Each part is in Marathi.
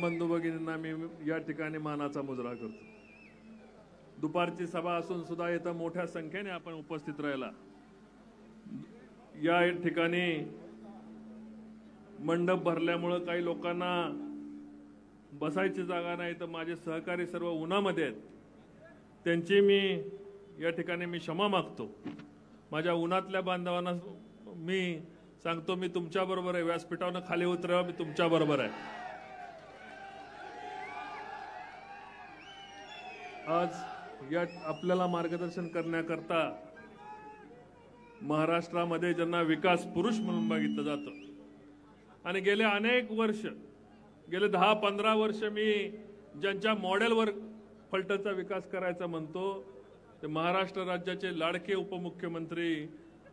बंधू भगिनींना मी या ठिकाणी मानाचा मुजरा करतो। दुपारची सभा असून सुद्धा इथं मोठ्या संख्येने आपण उपस्थित राहिला। या ठिकाणी मंडप भरल्यामुळे काही लोकांना बसायची जागा नाही, तर माझे सहकारी सर्व उन्हामध्ये आहेत, त्यांची मी या ठिकाणी मी क्षमा मागतो। माझ्या उन्हातल्या बांधवांना मी सांगतो, मी तुमच्या बरोबर आहे, व्यासपीठावरून खाली उतरावा, मी तुमच्या बरोबर आहे। आज या आपल्याला मार्गदर्शन करण्याकरता महाराष्ट्रामध्ये ज्यांना विकास पुरुष म्हणून बघितलं जातं आणि गेले अनेक वर्ष, गेले 10-15 वर्ष मी ज्यांच्या मॉडेलवर फलटणचा विकास करायचा म्हणतो, ते महाराष्ट्र राज्याचे लाडके उपमुख्यमंत्री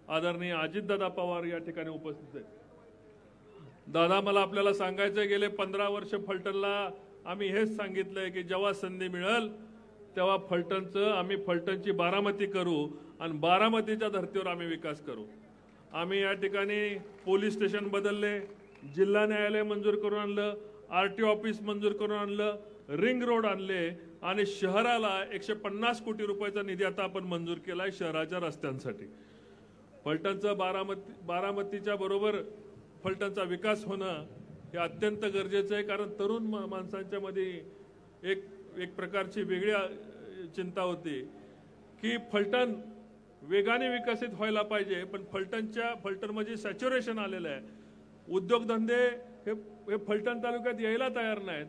आदरणीय अजितदादा पवार या ठिकाणी उपस्थित आहेत। दादा, मला आपल्याला सांगायचं, गेले 15 वर्ष फलटणला आम्ही हेच सांगितलंय की जेव्हा संधी मिळेल तेव्हा आम्ही फलटणची बारामती करू आणि बारामतीच्या धर्तीवर आम्ही विकास करू। आम्ही या ठिकाणी पोलीस स्टेशन बदलले, जिल्हा न्यायालय मंजूर करून आणलं, आरटीओ ऑफिस मंजूर करून आणलं, रिंग रोड आणले आणि शहराला 150 कोटी रुपयाचा निधी आता आपण मंजूर केलाय शहराच्या रस्त्यांसाठी। फलटणचं बारामतीच्या बरोबर फलटणचा विकास होणं हे अत्यंत गरजेचं आहे, कारण तरुण माणसांच्या मध्ये एक प्रकारची वेगळी चिंता होती की फलटण वेगाने विकसित व्हायला पाहिजे, पण फलटणमध्ये सॅच्युरेशन आलेलं आहे। उद्योगधंदे हे फलटण तालुक्यात यायला तयार नाहीत।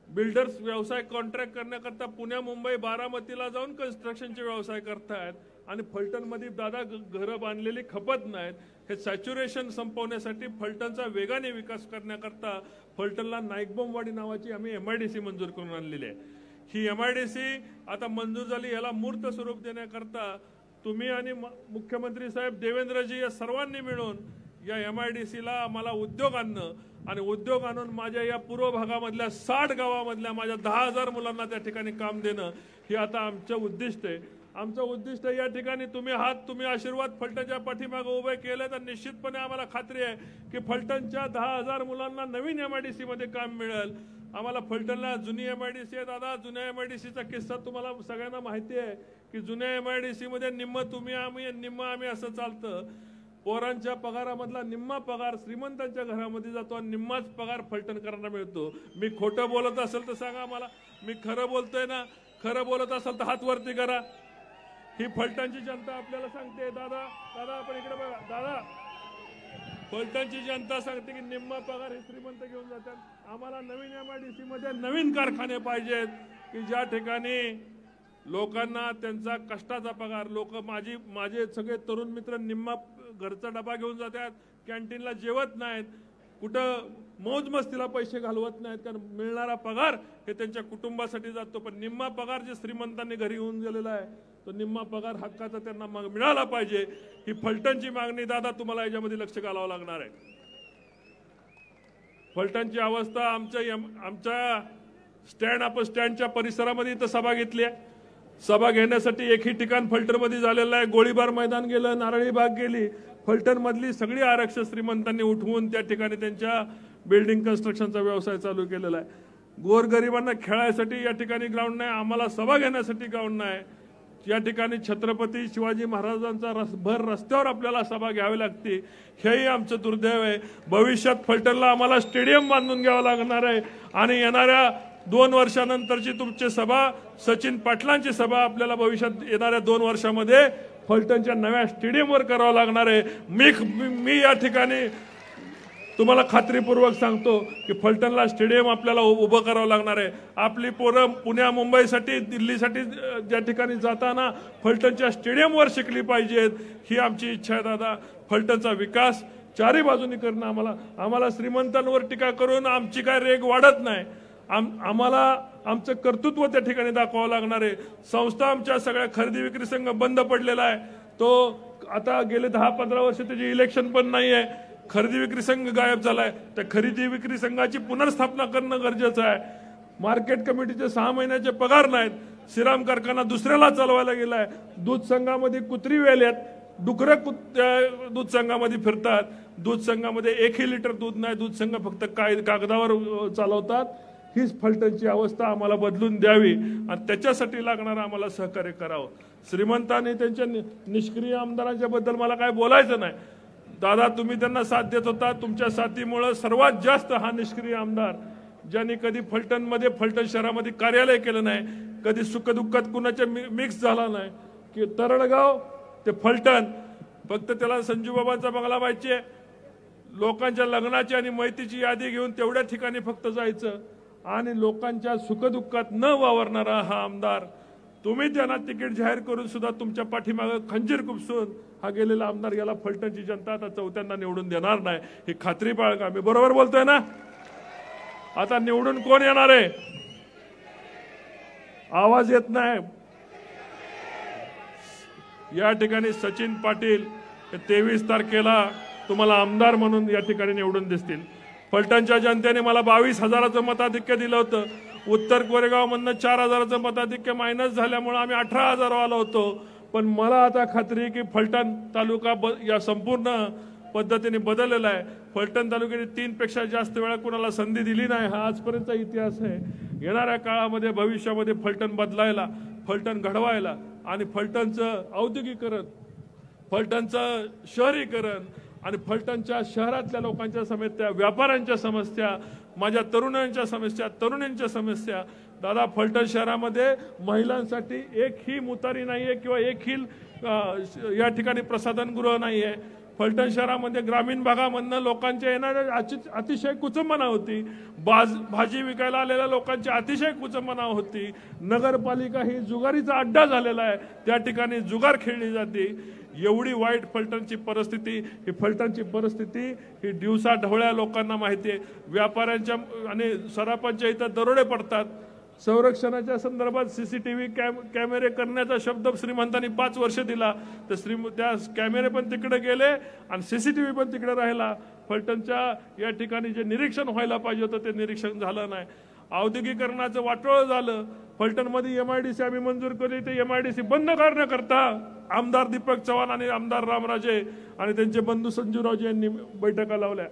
बिल्डर्स व्यवसाय कॉन्ट्रॅक्ट करण्याकरता पुणे, मुंबई, बारामतीला जाऊन कन्स्ट्रक्शनचे व्यवसाय करतायत आणि फलटणमध्ये दादा घरं बांधलेली खपत नाहीत। हे सॅच्युरेशन संपवण्यासाठी फलटणचा वेगाने विकास करण्याकरता फलटणला नाईकबोमवाडी नावाची आम्ही MIDC मंजूर करून आणलेली आहे। ही MIDC आता मंजूर झाली, याला मूर्त स्वरूप देण्याकरता तुम्ही आणि मुख्यमंत्री साहेब देवेंद्रजी या सर्वांनी मिळून या MIDCला आम्हाला उद्योग आणणं आणि उद्योग आणून माझ्या या पूर्व भागामधल्या 60 गावामधल्या माझ्या 10,000 मुलांना त्या ठिकाणी काम देणं हे आता आमचं उद्दिष्ट आहे। आमचं उद्दिष्ट या ठिकाणी तुम्ही आशीर्वाद फलटणच्या पाठीमागे उभे केले तर निश्चितपणे आम्हाला खात्री आहे की फलटणच्या 10,000 मुलांना नवीन MIDC मध्ये काम मिळेल। आम्हाला फलटणला जुनी MIDC आहे दादा, जुन्या MIDCचा किस्सा तुम्हाला सगळ्यांना माहिती आहे की जुन्या MIDC मध्ये निम्म तुम्ही आम्ही निम्म आम्ही असं चालतं। पोरांच्या पगारामधला निम्मा पगार श्रीमंतांच्या घरामध्ये जातो आणि निम्माच पगार फलटणकरांना मिळतो। मी खोटं बोलत असेल तर सांगा मला, मी खरं बोलतोय ना? खरं बोलत असेल तर हात वरती करा। ही फलटणची जनता आपल्याला सांगते, दादा आपण इकडे बघा, दादा फलटणची जनता सांगते की निम्मा पगार हे श्रीमंत घेऊन जातात। आम्हाला नवीन MIDC मध्ये नवीन कारखाने पाहिजेत की ज्या ठिकाणी लोकांना त्यांचा कष्टाचा पगार, माझे सगळे तरुण मित्र निम्मा घरचा डबा घेऊन जातात, कॅन्टीनला जेवत नाहीत, कुठं मौज मस्तीला पैसे घालवत नाहीत, कारण मिळणारा पगार हे त्यांच्या कुटुंबासाठी जातो। पण निम्मा पगार जे श्रीमंतांनी घरी येऊन गेलेला आहे तो निम्मा पगार हक्काचा त्यांना मिळाला पाहिजे। ही फलटणची मागणी दादा तुम्हाला याच्यामध्ये लक्ष घालावं लागणार आहे। फलटणची अवस्था आमच्या स्टँडच्या परिसरामध्ये इथं सभा घेतली आहे। सभा घेण्यासाठी एकही ठिकाण फलटणमध्ये झालेलं आहे। गोळीबार मैदान गेलं, नारळी बाग गेली, फलटण मधली सगळी आरक्षण श्रीमंतांनी उठवून त्या ठिकाणी त्यांच्या बिल्डिंग कन्स्ट्रक्शनचा व्यवसाय चालू केलेला आहे। गोरगरिबांना खेळायसाठी या ठिकाणी ग्राउंड नाही, आम्हाला सभा घेण्यासाठी ग्राउंड नाही। या ठिकाणी छत्रपती शिवाजी महाराजांचा भर रस्त्यावर आपल्याला सभा घ्यावी लागते, हेही आमचं दुर्दैव आहे। भविष्यात फलटणला आम्हाला स्टेडियम बांधून घ्यावं लागणार आहे आणि येणाऱ्या 2 वर्षानंतरची तुमची सभा, सचिन पाटलांची सभा आपल्याला भविष्यात येणाऱ्या 2 वर्षामध्ये फलटणच्या नव्या स्टेडियमवर करावं लागणार आहे। मी या ठिकाणी तुम्हाला खात्रीपूर्वक सांगतो की फलटणला स्टेडियम आपल्याला उभं करावं लागणार आहे। आपली पोरं पुण्या, मुंबईसाठी, दिल्लीसाठी ज्या ठिकाणी जाताना फलटणच्या स्टेडियमवर शिकली पाहिजेत, ही आमची इच्छा आहे दादा। फलटणचा विकास चारी बाजूनी करणं आम्हाला श्रीमंतांवर टीका करून आमची काय रेग वाढत नाही। आम्हाला आमचं कर्तृत्व त्या ठिकाणी दाखवावं लागणार आहे। संस्था आमच्या सगळ्या खरेदी विक्री संघ बंद पडलेला आहे, तो आता गेले 10-15 वर्ष त्याची इलेक्शन पण नाही आहे। खरेदी विक्री संघ गायब झालाय, त्या खरेदी विक्री संघाची पुनर्स्थापना करणं गरजेचं आहे। मार्केट कमिटीचे 6 महिन्याचे पगार नाहीत, श्रीराम कारखाना दुसऱ्याला चालवायला गेलाय, दूध संघामध्ये कुत्री वेल्यात, डुकरं दूध संघामध्ये फिरतात। दूध संघामध्ये 1ही लिटर दूध नाही, दूध संघ फक्त कागदावर चालवतात। हीच फलटणची अवस्था आम्हाला बदलून द्यावी आणि त्याच्यासाठी लागणारं आम्हाला सहकार्य करावं। श्रीमंतांनी त्यांच्या निष्क्रिय आमदारांच्या बद्दल मला काय बोलायचं नाही। दादा तुम्ही त्यांना साथ देत होता, तुमच्या साथीमुळे सर्वात जास्त हा निष्क्रिय आमदार ज्यांनी कधी फलटणमध्ये फलटण शहरामध्ये कार्यालय केलं नाही, कधी सुखदुःखात कुणाच्या मिक्स झाला नाही, की तरडगाव ते फलटण फक्त त्याला संजूबाबांचा बंगला पाहिजे, लोकांच्या लग्नाची आणि मैतीची यादी घेऊन तेवढ्या ठिकाणी फक्त जायचं आणि लोकांच्या सुखदुःखात न वावरणारा हा आमदार तुम्ही त्यांना तिकीट जाहीर करून सुद्धा तुमच्या पाठीमागे खंजीर खुपसून हा गेलेला आमदार याला फलटणची जनता आता चौथ्यांदा निवडून देणार नाही ही खात्री बाळगा। मी बरोबर बोलतोय ना? आता निवडून कोण येणार आहे? आवाज येत नाही। या ठिकाणी सचिन पाटील 23 तारखेला तुम्हाला आमदार म्हणून या ठिकाणी निवडून दिसतील। फलटणच्या जनतेने मला 22,000चं मताधिक्य दिलं होतं। उत्तर कोरेगावमधनं 4,000चं मताधिक्य मायनस झाल्यामुळे आम्ही 18,000 आलो होतो। पण मला आता खात्री आहे की फलटण तालुका या संपूर्ण पद्धतीने बदललेला आहे। फलटण तालुक्याने 3 पेक्षा जास्त वेळा कुणाला संधी दिली नाही, हा आजपर्यंतचा इतिहास आहे। येणाऱ्या काळामध्ये भविष्यामध्ये फलटण बदलायला, फलटण घडवायला आणि फलटणचं औद्योगिकरण, फलटणचं शहरीकरण आणि फलटणच्या शहरातल्या लोकांच्या समस्या, व्यापाऱ्यांच्या समस्या, माझ्या तरुणांच्या समस्या, तरुणींच्या समस्या। दादा फलटण शहरामध्ये महिलांसाठी एकही मुतारी नाहीये किंवा एकही या ठिकाणी प्रसाधनगृह नाहीये। फलटण शहरामध्ये ग्रामीण भागामधनं लोकांच्या येणाऱ्या अतिशय कुचंबना होती, भाजी विकायला आलेल्या लोकांची अतिशय कुचंबना होती। नगरपालिका ही जुगारीचा अड्डा झालेला आहे, त्या ठिकाणी जुगार खेळली जाते। एवढी वाईट फलटणची परिस्थिती, ही फलटणची परिस्थिती ही दिवसा ढवळ्या लोकांना माहिती आहे। व्यापाऱ्यांच्या आणि सराफांच्या इथं दरोडे पडतात। संरक्षणाच्या संदर्भात सीसीटीव्ही कॅमेरे करण्याचा शब्द श्रीमंतांनी 5 वर्ष दिला, तर त्या कॅमेरे पण तिकडे गेले आणि सीसीटीव्ही पण तिकडे राहिला। फलटणच्या या ठिकाणी जे निरीक्षण व्हायला पाहिजे होतं ते निरीक्षण झालं नाही। औद्योगिकरणाचं वाटोळं झालं। फलटणमध्ये MIDC आम्ही मंजूर केली, ते MIDC बंद करण्याकरता आमदार दीपक चव्हाण आणि आमदार रामराजे आणि त्यांचे बंधू संजूरावजी यांनी बैठका लावल्या।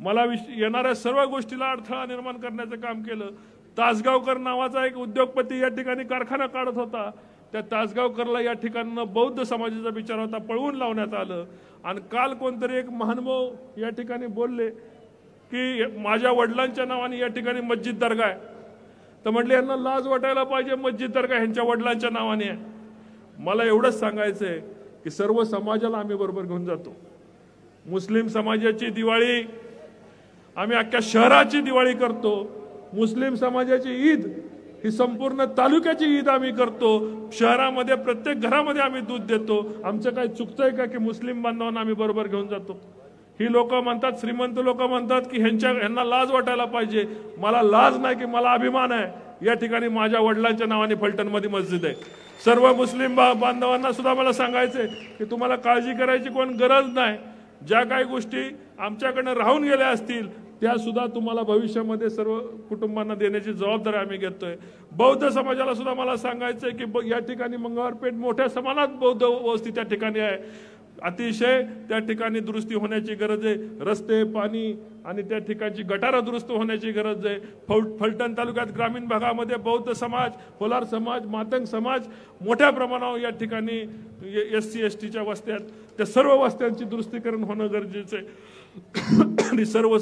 मला येणाऱ्या सर्व गोष्टीला अडथळा निर्माण करण्याचं काम केलं। तासगावकर नावाचा एक उद्योगपती या ठिकाणी कारखाना काढत होता, त्या तासगावकरला या ठिकाणी बौद्ध समाजाचा विचार होता, पळवून लावण्यात आलं। आणि काल कोणतरी एक महानुभाव या ठिकाणी बोलले की माझ्या वडिलांच्या नावाने या ठिकाणी मस्जिद दर्गा आहे, तर म्हटले यांना लाज वाटायला पाहिजे, मस्जिद दर्गा ह्यांच्या वडिलांच्या नावाने आहे। मला एवढंच सांगायचंय की सर्व समाजाला आम्ही बरोबर घेऊन जातो। मुस्लिम समाजाची दिवाळी आम्ही अख्ख्या शहराची दिवाळी करतो, मुस्लिम समाजाची ईद ही संपूर्ण तालुक्याची ईद आम्ही करतो। शहरामध्ये प्रत्येक घरामध्ये आम्ही दूध देतो। आमचं काय चुकतंय का की मुस्लिम बांधवांना आम्ही बरोबर घेऊन जातो? ही लोक म्हणतात, श्रीमंत लोक म्हणतात की ह्यांना लाज वाटायला पाहिजे। मला लाज नाही की मला अभिमान आहे, या ठिकाणी माझ्या वडिलांच्या नावाने फलटणमध्ये मस्जिद आहे। सर्व मुस्लिम बांधवांना सुद्धा मला सांगायचंय की तुम्हाला काळजी करायची कोण गरज नाही। ज्या काही गोष्टी आमच्याकडनं राहून गेल्या असतील त्या सुद्धा तुम्हाला भविष्यामध्ये सर्व कुटुंबांना देण्याची जबाबदारी आम्ही घेतोय। बौद्ध समाजाला सुद्धा मला सांगायचंय की या ठिकाणी मंगळवारपेठ मोठ्या प्रमाणात बौद्ध वस्ती त्या ठिकाणी आहे, अतिशय त्या ठिकाणी दुरुस्ती होण्याची गरज आहे। रस्ते, पाणी आणि त्या ठिकाणची गटारं दुरुस्त होण्याची गरज आहे। फलटण तालुक्यात ग्रामीण भागामध्ये बौद्ध समाज, होलार समाज, मातंग समाज मोठ्या प्रमाणावर या ठिकाणी SC STच्या वस्त्यात, त्या सर्व वस्त्यांची दुरुस्तीकरण होणं गरजेचं आहे। आणि सर्व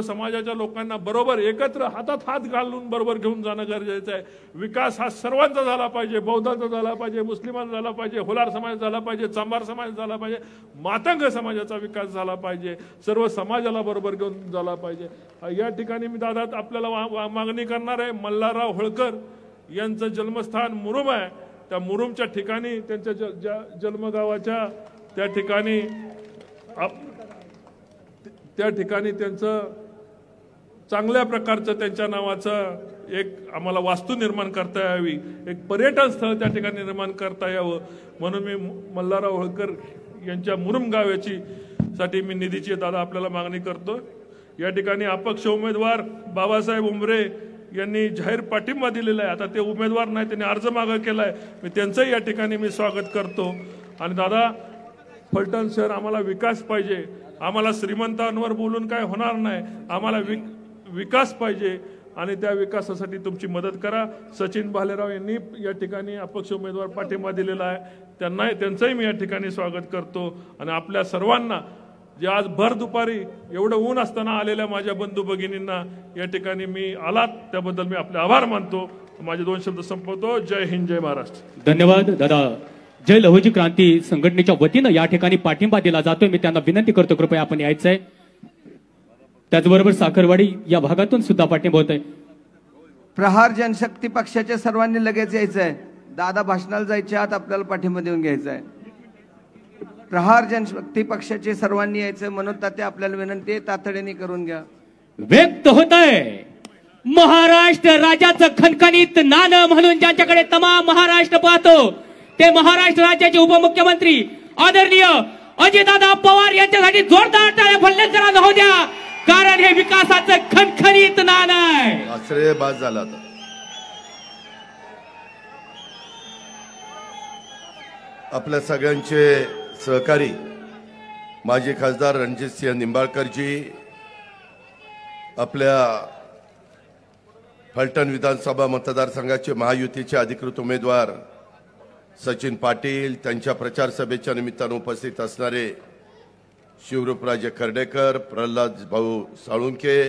समाजाच्या लोकांना बरोबर एकत्र हातात हात घालून बरोबर घेऊन जाणं गरजेचं आहे। विकास हा सर्वांचा झाला पाहिजे, बौद्धांचा झाला पाहिजे, मुस्लिमांचा झाला पाहिजे, होलार समाज झाला पाहिजे, चांभार समाज झाला पाहिजे, मातंग समाजाचा विकास झाला पाहिजे, सर्व समाजाला बरोबर घेऊन झाला पाहिजे। या ठिकाणी मी दादा आपल्याला मागणी करणार आहे, मल्हारराव होळकर यांचं जन्मस्थान मुरुम आहे, त्या मुरुमच्या ठिकाणी त्यांच्या जन्मगावाच्या त्या ठिकाणी त्यांचं चांगल्या प्रकारचं त्यांच्या नावाचं एक आम्हाला वास्तू निर्माण करता यावी, एक पर्यटन स्थळ त्या ठिकाणी निर्माण करता यावं म्हणून मी मल्हारराव होळकर यांच्या मुरुम गावाची साठी मी निधीची दादा आपल्याला मागणी करतो। या ठिकाणी अपक्ष उमेदवार बाबासाहेब उमरे यांनी जाहीर पाठिंबा दिलेला आहे। आता ते उमेदवार नाही, त्यांनी अर्ज मागे केलाय, मी त्यांचंही या ठिकाणी मी स्वागत करतो। आणि दादा फलटण शहर आम्हाला विकास पाहिजे, आम्हाला श्रीमंतांवर बोलून काय होणार नाही, आम्हाला विकास पाहिजे आणि त्या विकासासाठी तुमची मदत करा. सचिन भालेराव यांनी या ठिकाणी अपक्ष उमेदवार पाठिंबा दिलेला आहे, त्यांचंही मी या ठिकाणी स्वागत करतो. आणि आपल्या सर्वांना जे आज भर दुपारी एवढं ऊन असताना आलेल्या माझ्या बंधू भगिनींना या ठिकाणी मी आलात त्याबद्दल मी आपले आभार मानतो. माझे 2 शब्द संपवतो. जय हिंद, जय महाराष्ट्र. धन्यवाद दादा. जय लहुजी क्रांती संघटनेच्या वतीनं या ठिकाणी पाठिंबा दिला जातोय. मी त्यांना विनंती करतो कृपया आपण यायचंय. त्याचबरोबर साखरवाडी या भागातून सुद्धा पाठिंबा होत आहे. प्रहार जनशक्ती पक्षाच्या सर्वांनी लगेच यायचंय. दादा भाषणाला जायच्या आत आपल्याला पाठिंबा देऊन घ्यायचा आहे. प्रहार जनशक्ती पक्षाचे सर्वांनी यायचं म्हणून ताते आपल्याला विनंती आहे, तातडीने करून घ्या. व्यक्त होत आहे महाराष्ट्र राज्याचं खणखणीत नाणं म्हणून ज्यांच्याकडे तमाम महाराष्ट्र पाहतो ते महाराष्ट्र राज्याचे उपमुख्यमंत्री आदरणीय अजितदादा पवार यांच्यासाठी जोरदार टाळ्या फलक करा होऊ द्या, कारण हे विकासाचं खणखणीत नाणं आहे. आश्रय बाद झाला. आपल्या सगळ्यांचे सहकारी माजी खासदार रणजितसिंह निंबाळकरजी, आपल्या फलटण विधानसभा मतदारसंघाचे महायुतीचे अधिकृत उमेदवार सचिन पाटील, त्यांच्या प्रचार सभेच्या निमित्तानं उपस्थित असणारे शिवरूपराजे खर्डेकर, प्रल्हाद भाऊ साळुंके,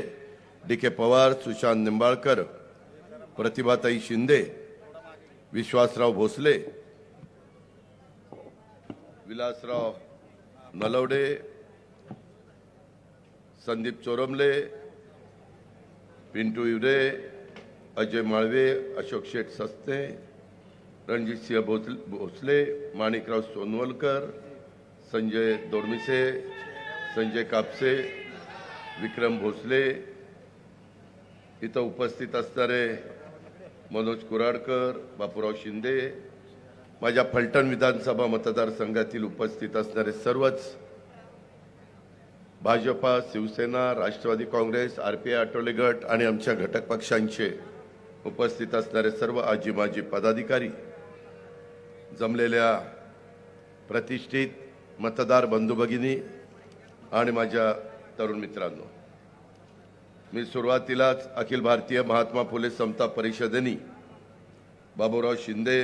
डी.के. पवार, सुशांत निंबाळकर, प्रतिभाताई शिंदे, विश्वासराव भोसले, विलासराव नलवडे, संदीप चोरमले, पिंटू इवरे, अजय माळवे, अशोक शेठ सस्ते, रणजितसिंह भोसले, माणिकराव सोनवलकर, संजय दोडमिसे, संजय कापसे, विक्रम भोसले, इथं उपस्थित असणारे मनोज कुराडकर, बापूराव शिंदे, माझ्या फलटण विधानसभा मतदारसंघातील उपस्थित असणारे सर्वच भाजपा, शिवसेना, राष्ट्रवादी काँग्रेस, आरपीआय आठवले गट आणि आमच्या घटक पक्षांचे उपस्थित असणारे सर्व आजी माजी पदाधिकारी, जमलेल्या प्रतिष्ठित मतदार बंधू भगिनी आणि माझ्या तरुण मित्रांनो, मी सुरुवातीलाच अखिल भारतीय महात्मा फुले समता परिषदेने बाबूराव शिंदे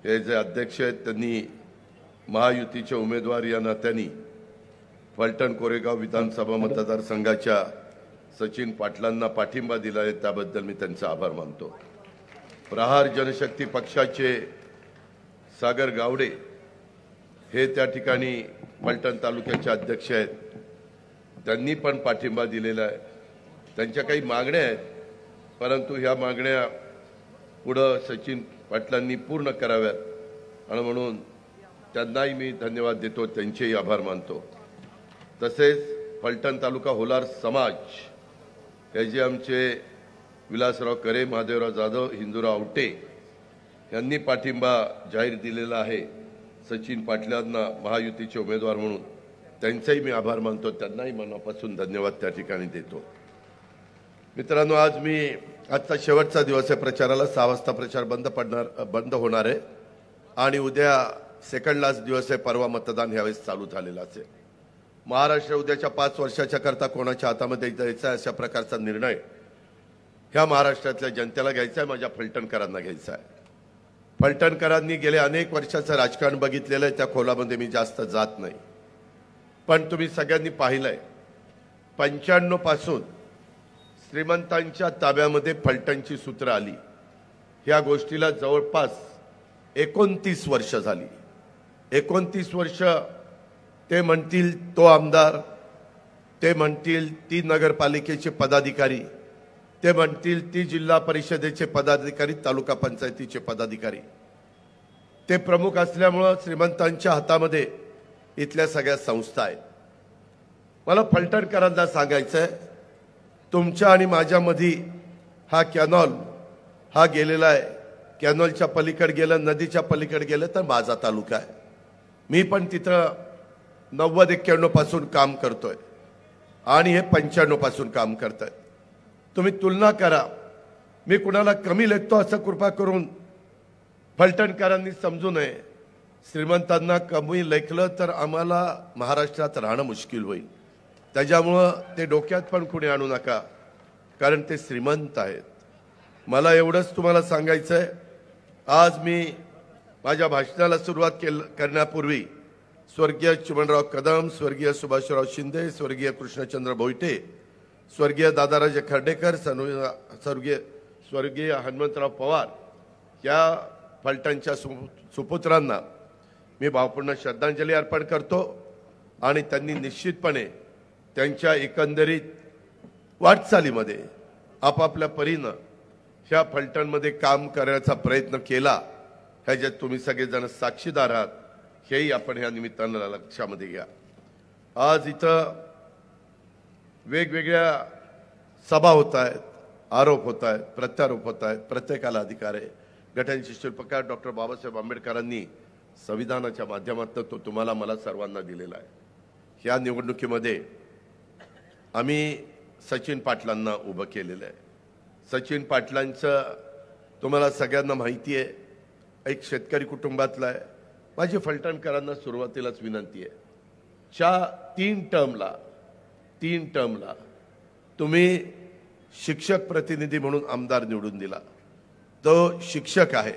हे जे अध्यक्ष आहेत त्यांनी महायुतीचे उमेदवार या नात्याने फलटण कोरेगाव विधानसभा मतदारसंघाच्या सचिन पाटलांना पाठिंबा दिला आहे, त्याबद्दल मी त्यांचा आभार मानतो. प्रहार जनशक्ती पक्षाचे सागर गावडे हे त्या ठिकाणी फलटण तालुक्याचे अध्यक्ष आहेत, त्यांनी पण पाठिंबा दिलेला आहे. त्यांच्या काही मागण्या आहेत, परंतु ह्या मागण्या पुढं सचिन पाटलांनी पूर्ण कराव्यात आणि म्हणून त्यांनाही मी धन्यवाद देतो, त्यांचेही आभार मानतो. तसेच फलटण तालुका होलार समाज हे जे आमचे विलासराव करे, महादेवराव जाधव, हिंदूराव आवटे यांनी पाठिंबा जाहीर दिलेला आहे सचिन पाटलांना महायुतीचे उमेदवार म्हणून, त्यांचाही मी आभार मानतो, त्यांनाही मनापासून धन्यवाद त्या ठिकाणी देतो. मित्रांनो, आजचा शेवटचा दिवस आहे प्रचाराला. 6 वाजता प्रचार बंद होणार आहे आणि उद्या सेकंड लास्ट दिवस आहे. परवा मतदान ह्यावेळेस चालू झालेलं असेल. महाराष्ट्र उद्याच्या 5 वर्षाच्या करता कोणाच्या हातामध्ये द्यायचा आहे अशा प्रकारचा निर्णय ह्या महाराष्ट्रातल्या जनतेला घ्यायचा आहे, माझ्या फलटणकरांना घ्यायचा आहे. फलटणकरांनी गेले अनेक वर्षाचं राजकारण बघितलेलं आहे, त्या खोलामध्ये मी जास्त जात नाही. पण तुम्ही सगळ्यांनी पाहिलंय 95 पासून श्रीमंतांच्या ताब्यामध्ये फलटणची सूत्र आली. ह्या गोष्टीला जवळपास 29 वर्ष झाली. 29 वर्ष ते म्हणतील तो आमदार, ते म्हणतील ती नगरपालिकेचे पदाधिकारी, ते म्हणतील ती जिल्हा परिषदेचे पदाधिकारी, तालुका पंचायतीचे पदाधिकारी, ते प्रमुख असल्यामुळं श्रीमंतांच्या हातामध्ये इथल्या सगळ्या संस्था आहेत. मला फलटणकरांना सांगायचं आहे, तुमच्या आणि माझ्यामध्ये हा कॅनॉल हा गेलेला आहे. कॅनॉलच्या पलीकडे गेलं, नदीच्या पलीकडे गेलं तर माझा तालुका आहे. मी पण तिथं 90-91 पासून काम करतोय आणि हे 95 पासून काम करताय. तुम्ही तुलना करा. मी कुणाला कमी लेखतो असं कृपा करून फलटणकरांनी समजू नये. श्रीमंतांना कमी लेखलं तर आम्हाला महाराष्ट्रात राहणं मुश्किल होईल. त्याच्यामुळं ते डोक्यात पण कुणी आणू नका, कारण ते श्रीमंत आहेत. मला एवढंच तुम्हाला सांगायचं आहे, आज मी माझ्या भाषणाला सुरुवात करण्यापूर्वी स्वर्गीय चिमणराव कदम, स्वर्गीय सुभाषराव शिंदे, स्वर्गीय कृष्णचंद्र भोईटे, स्वर्गीय दादाराजे खर्डेकर, स्वर्गीय हनुमंतराव पवार या फलटणच्या सुपुत्रांना मी भावपूर्ण श्रद्धांजली अर्पण करतो. आणि त्यांनी निश्चितपणे त्यांच्या एकंदरीत वाटचालीमध्ये आपापल्या परीनं ह्या फलटणमध्ये काम करण्याचा प्रयत्न केला, ह्याच्यात तुम्ही सगळेजण साक्षीदार आहात, हेही आपण ह्या निमित्तानं लक्षामध्ये घ्या. आज इथं वेगवेगळ्या सभा होत आहेत, आरोप होत आहेत, प्रत्यारोप होत आहेत. प्रत्येकाला अधिकार आहे. घटनेचे शिल्पकार डॉक्टर बाबासाहेब आंबेडकरांनी संविधानाच्या माध्यमातून तो तुम्हाला मला सर्वांना दिलेला आहे. ह्या निवडणुकीमध्ये आम्ही सचिन पाटलांना उभं केलेलं आहे. सचिन पाटलांचं तुम्हाला सगळ्यांना माहिती आहे, एक शेतकरी कुटुंबातला आहे. माझी फलटणकरांना सुरुवातीलाच विनंती आहे, 3 टर्मला तुम्ही शिक्षक प्रतिनिधी म्हणून आमदार निवडून दिला. तो शिक्षक आहे,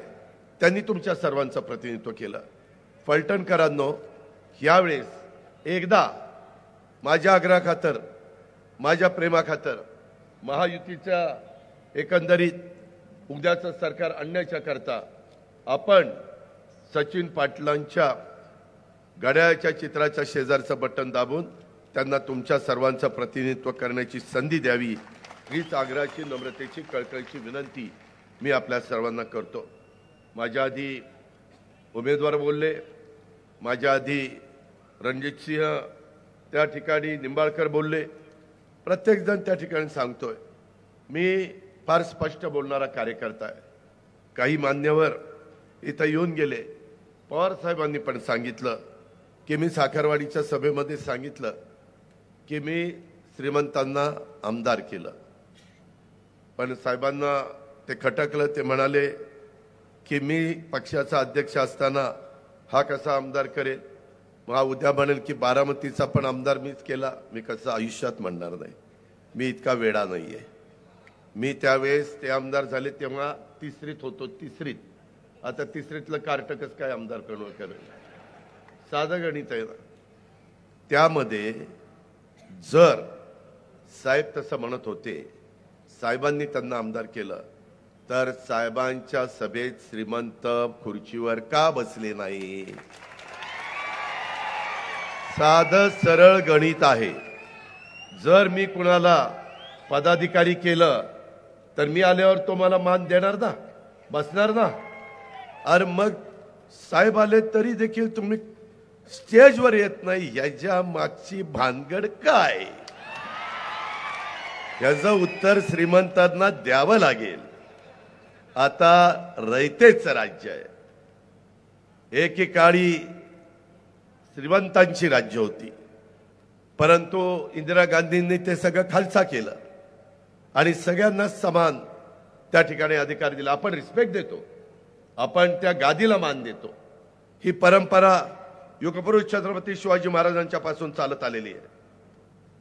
त्यांनी तुमच्या सर्वांचं प्रतिनिधित्व केलं. फलटणकरांनो, यावेळेस एकदा माझ्या आग्रहाखातर, माझ्या प्रेमाखातर, महायुतीच्या एकंदरीत उद्याचं सरकार आणण्याच्या करता आपण सचिन पाटलांच्या घड्याळाच्या चित्राच्या शेजारचं बटन दाबून त्यांना तुमच्या सर्वांचं प्रतिनिधित्व करण्याची संधी द्यावी, हीच आग्रहाची, नम्रतेची, कळकळीची विनंती मी आपल्या सर्वांना करतो. माझ्या आधी उमेदवार बोलले, माझ्या आधी रणजितसिंह त्या ठिकाणी, निंबाळकर बोलले, प्रत्येकजण त्या ठिकाणी सांगतोय. मी फार स्पष्ट बोलणारा कार्यकर्ता आहे. काही मान्यवर इथं येऊन गेले. पवार साहेबांनी पण सांगितलं की मी साखरवाडीच्या सभेमध्ये सांगितलं की मी श्रीमंतांना आमदार केलं, पण साहेबांना ते खटकलं. ते म्हणाले की मी पक्षाचा अध्यक्ष असताना हा कसा आमदार करेल, मग उद्या म्हणेल की बारामतीचा पण आमदार मीच केला. मी कसं आयुष्यात म्हणणार नाही, मी इतका वेडा नाहीये. मी त्यावेळेस ते आमदार झाले तेव्हा 3रीत होतो, 3रीत. आता 3रीतलं कार्ट कसं काय आमदार करेल, साधं गणित आहे ना. त्यामध्ये जर साहेब तसं म्हणत होते, साहेबांनी त्यांना आमदार केलं, तर साहेबांच्या सभेत श्रीमंत खुर्चीवर का बसले नाही? साधं सरळ गणित आहे. जर मी कुणाला पदाधिकारी केलं तर मी आल्यावर तो मला मान देणार ना, बसणार ना. अरे मग साहेब आले तरी देखील तुम्ही स्टेजवर येत नाही, याच्या मागची भानगड काय? याचं उत्तर श्रीमंतांना द्यावं लागेल. आता रयतेच राज्य आहे. एकेकाळी श्रीमंतांची राज्य होती, परंतु इंदिरा गांधींनी ते सगळं खालसा केलं आणि सगळ्यांना समान त्या ठिकाणी अधिकार दिला. आपण रिस्पेक्ट देतो, आपण त्या गादीला मान देतो. ही परंपरा युगपुरुष छत्रपती शिवाजी महाराजांच्या पासून चालत आलेली आहे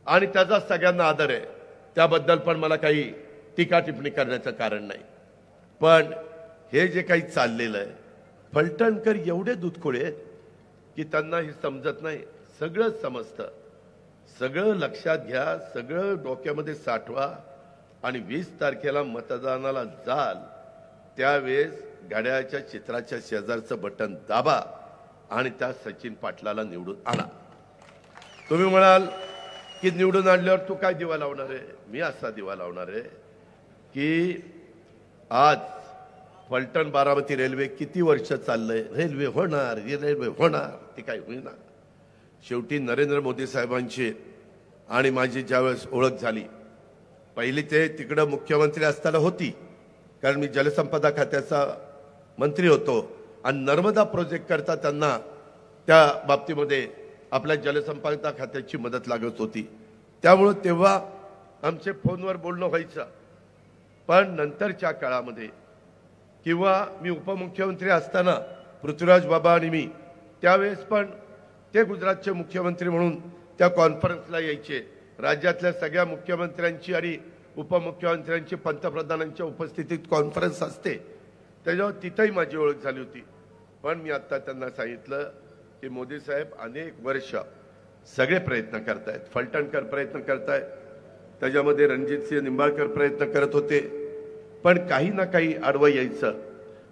आणि त्याचा सगळ्यांना आदर आहे. त्याबद्दल पण मला काही टीका टिप्पणी करण्याचं कारण नाही. पण हे जे काही चाललेलं आहे, फलटणकर एवढे दूधखोळे आहेत की त्यांना हे समजत नाही. सगळं समजतं, सगळं लक्षात घ्या, सगळं डोक्यामध्ये साठवा आणि 20 तारखेला मतदानाला जाल त्यावेळेस घड्याळाच्या चित्राच्या शेजारचं बटन दाबा आणि त्या सचिन पाटलाला निवडून आणा. तुम्ही म्हणाल की निवडून आणल्यावर तू काय दिवा लावणार आहे? मी असा दिवा लावणार आहे की आज फलटण बारामती रेल्वे किती वर्ष चाललंय, रेल्वे होणार, रेल्वे होणार, ती काय होईना. शेवटी नरेंद्र मोदी साहेबांची आणि माझी ज्यावेळेस ओळख झाली, पहिली ते तिकडं मुख्यमंत्री असताना होती, कारण मी जलसंपदा खात्याचा मंत्री होतो आणि नर्मदा प्रोजेक्ट करता त्यांना त्या बाबतीमध्ये आपल्या जलसंपदा खात्याची मदत लागत होती. त्यामुळं तेव्हा आमचे फोनवर बोलणं व्हायचं. पण नंतरच्या काळामध्ये किंवा मी उपमुख्यमंत्री असताना पृथ्वीराज बाबा आणि मी त्यावेळेस पण ते गुजरातचे मुख्यमंत्री म्हणून त्या कॉन्फरन्सला यायचे. राज्यातल्या सगळ्या मुख्यमंत्र्यांची आणि उपमुख्यमंत्र्यांची पंतप्रधानांच्या उपस्थितीत कॉन्फरन्स असते. त्याच्यावर तिथंही माझी ओळख झाली होती. पण मी आता त्यांना सांगितलं की मोदी साहेब अनेक वर्ष सगळे प्रयत्न करतायत. फलटणकर प्रयत्न करतायत, त्याच्यामध्ये रणजितसिंह निंबाळकर प्रयत्न करत होते, पण काही ना काही आडवं यायचं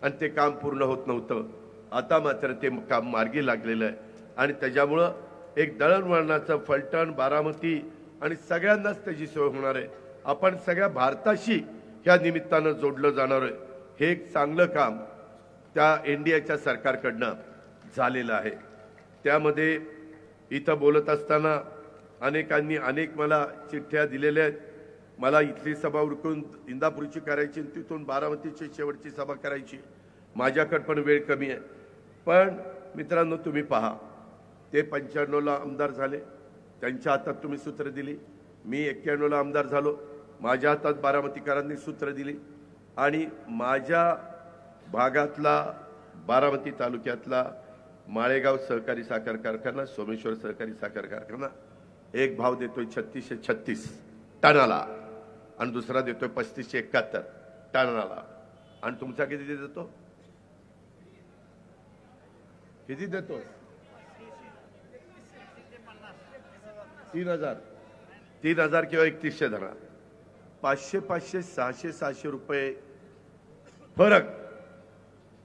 आणि ते काम पूर्ण होत नव्हतं. आता मात्र ते काम मार्गी लागलेलं आहे आणि त्याच्यामुळं एक दळणवळणाचं फलटण, बारामती आणि सगळ्यांनाच त्याची सोय होणार आहे. आपण सगळ्या भारताशी ह्या निमित्तानं जोडलं जाणार आहे. हे एक चांगलं काम त्या एनडीएच्या सरकारकडनं झालेलं आहे. त्यामध्ये इथं बोलत असताना अनेकांनी अनेक मला चिठ्ठ्या दिलेल्या आहेत. मला इथली सभा उरकून इंदापूरची करायची आणि तिथून बारामतीची शेवटची सभा करायची. माझ्याकडे पण वेळ कमी आहे. पण मित्रांनो, तुम्ही पहा, ते 95ला आमदार झाले, त्यांच्या हातात तुम्ही सूत्र दिली. मी 91ला आमदार झालो, माझ्या हातात बारामतीकरांनी सूत्र दिली आणि माझ्या भागातला बारामती तालुक्यातला माळेगाव सहकारी साखर कारखाना, सोमेश्वर सहकारी साखर कारखाना एक भाव देतोय 3636 टनाला आणि दुसरा देतोय 3571 टनाला. आणि तुमचा किती देतो? किती देतो? 3000 किंवा 3100 धरा. 500 600 रुपये फरक.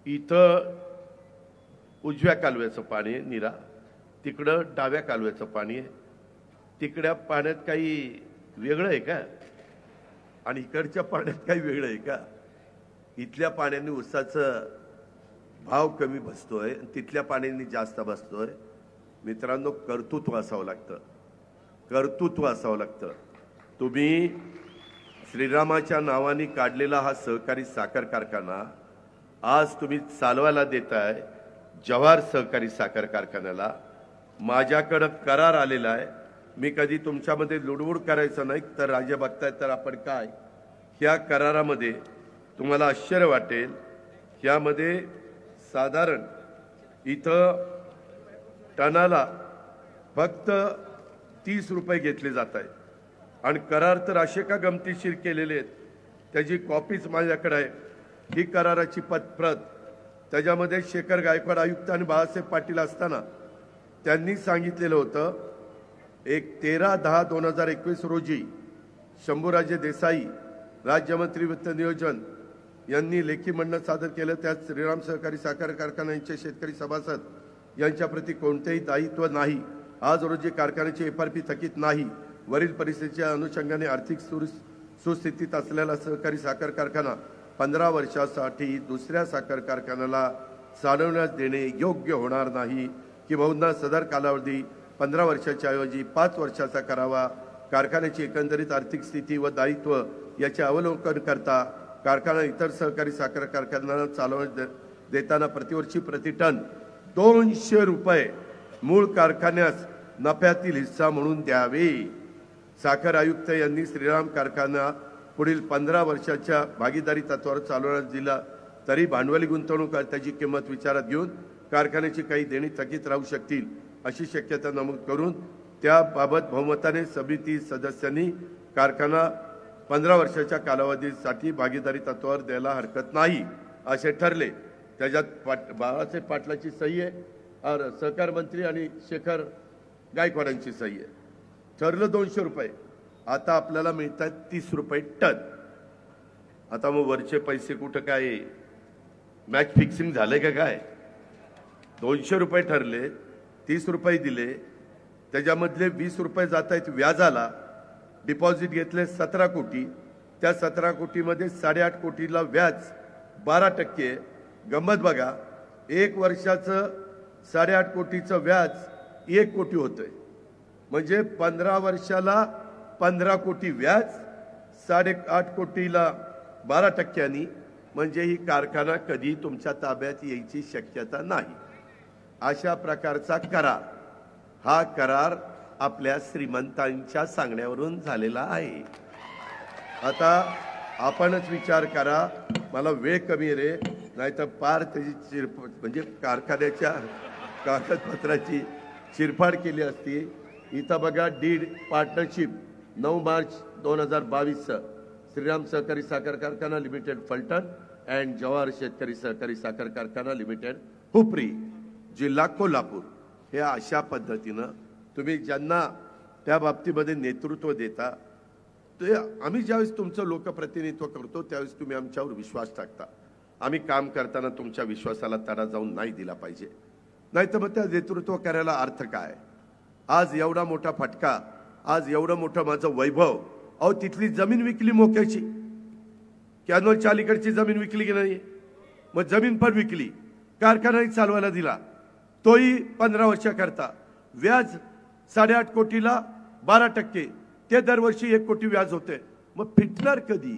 इथं उजव्या कालव्याचं पाणी आहे नीरा, तिकडं डाव्या कालव्याचं पाणी आहे. तिकड्या पाण्यात काही वेगळं आहे का आणि इकडच्या पाण्यात काही वेगळं आहे का? इथल्या पाण्याने ऊसाचं भाव कमी बसतोय, तिथल्या पाण्याने जास्त बसतोय. मित्रांनो, कर्तृत्व असावं लागतं, कर्तृत्व असावं लागतं. तुम्ही श्रीरामाच्या नावाने काढलेला हा सहकारी साखर कारखाना आज तुम्ही चालवायला देताय जव्हार सहकारी साखर कारखान्याला. माझ्याकडं करार आलेला आहे. मी कधी तुमच्यामध्ये लुडबुड करायचं नाही, तर राज्य बघताय तर आपण काय ह्या करारामध्ये तुम्हाला आश्चर्य वाटेल. ह्यामध्ये साधारण इथं टनाला फक्त 30 रुपये घेतले जात आहेत आणि करार तर असे का गमतीशीर केलेले आहेत, त्याची कॉपीच माझ्याकडे आहे. ही कराराची प्रत, त्याच्यामध्ये शेखर गायकवाड आयुक्त आणि बाळासाहेब पाटील असताना त्यांनी सांगितलेलं होतं. 13/10/2021 रोजी शंभूराजे देसाई राज्यमंत्री वित्त नियोजन यांनी लेखी म्हणणं सादर केलं. त्यात श्रीराम सहकारी साखर कारखान्यांचे शेतकरी सभासद यांच्या प्रती कोणतेही दायित्व नाही. आज रोजी कारखान्याची FRP थकीत नाही. वरील परिस्थितीच्या अनुषंगाने आर्थिक सुस्थितीत असलेला सहकारी साखर कारखाना 15 वर्षासाठी दुसऱ्या साखर कारखान्याला चालवण्यास देणे योग्य होणार नाही. किंबहुना सदर कालावधी 15 वर्षाच्या ऐवजी 5 वर्षाचा करावा. कारखान्याची एकंदरीत आर्थिक स्थिती व दायित्व याचे अवलोकन करता कारखाना इतर सहकारी साखर कारखान्यांना चालवण्यास देताना प्रतिवर्षी प्रतिटन 200 रुपये मूळ कारखान्यास नफ्यातील हिस्सा म्हणून द्यावे. साखर आयुक्त यांनी श्रीराम कारखाना पुढील 15 वर्षाच्या भागीदारी तत्वावर चालवण्यास दिला तरी भांडवली गुंतवणूक त्याची किंमत विचारात घेऊन कारखान्याची काही देणी थकीत राहू शकतील अशी शक्यता नमूद करून त्याबाबत बहुमताने समिती सदस्यांनी कारखाना 15 वर्षाच्या कालावधीसाठी भागीदारी तत्वावर द्यायला हरकत नाही असे ठरले. त्याच्यात बाळासाहेब पाटलाची सही आहे, सहकार मंत्री आणि शेखर गायकवाडांची सही आहे. ठरलं 200 रुपये. आता आपल्याला मिळतात 30 रुपये टन. आता मग वरचे पैसे कुठं काय मॅच फिक्सिंग झाले का काय? 200 रुपये ठरले, 30 रुपये दिले, त्याच्यामधले 20 रुपये जात आहेत व्याजाला. डिपॉझिट घेतले 17 कोटी, त्या 17 कोटीमध्ये 8.5 कोटीला व्याज 12%. गंमत बघा, 1 वर्षाचं 8.5 कोटीचं व्याज 1 कोटी होतंय. म्हणजे 15 वर्षाला 15 कोटी व्याज, 8.5 कोटीला 12%. म्हणजे ही कारखाना कधी तुमच्या ताब्यात यायची शक्यता नाही. अशा प्रकारचा करार, हा करार आपल्या श्रीमंतांच्या सांगण्यावरून झालेला आहे. आता आपणच विचार करा. मला वेळ कमी रे, नाहीतर पार त्याची म्हणजे कारखान्याच्या कागदपत्राची चिरफाड केली असती. इथं बघा डीड पार्टनरशिप 9 मार्च 2022 श्रीराम सहकारी साखर कारखाना लिमिटेड फलटण अँड जवाहर शेतकरी सहकारी साखर कारखाना लिमिटेड हुपरी जिल्हा कोल्हापूर. हे अशा पद्धतीनं तुम्ही ज्यांना त्या बाबतीमध्ये नेतृत्व देता ते आम्ही ज्यावेळेस तुमचं लोकप्रतिनिधित्व करतो त्यावेळेस तुम्ही आमच्यावर विश्वास टाकता. आम्ही काम करताना तुमच्या विश्वासाला तडा जाऊन नाही दिला पाहिजे. नाही तर मग त्या नेतृत्व करायला अर्थ काय. आज एवढा मोठा फटका, आज एवढं मोठं माझं वैभव, अहो तिथली जमीन विकली मोक्याची, कॅनोलच्या अलीकडची जमीन विकली की नाही. मग जमीन पण विकली, कारखानाही चालवायला दिला, तोही 15 वर्षाकरता. व्याज 8.5 कोटीला 12%, ते दरवर्षी 1 कोटी व्याज होते. मग फिटणार कधी.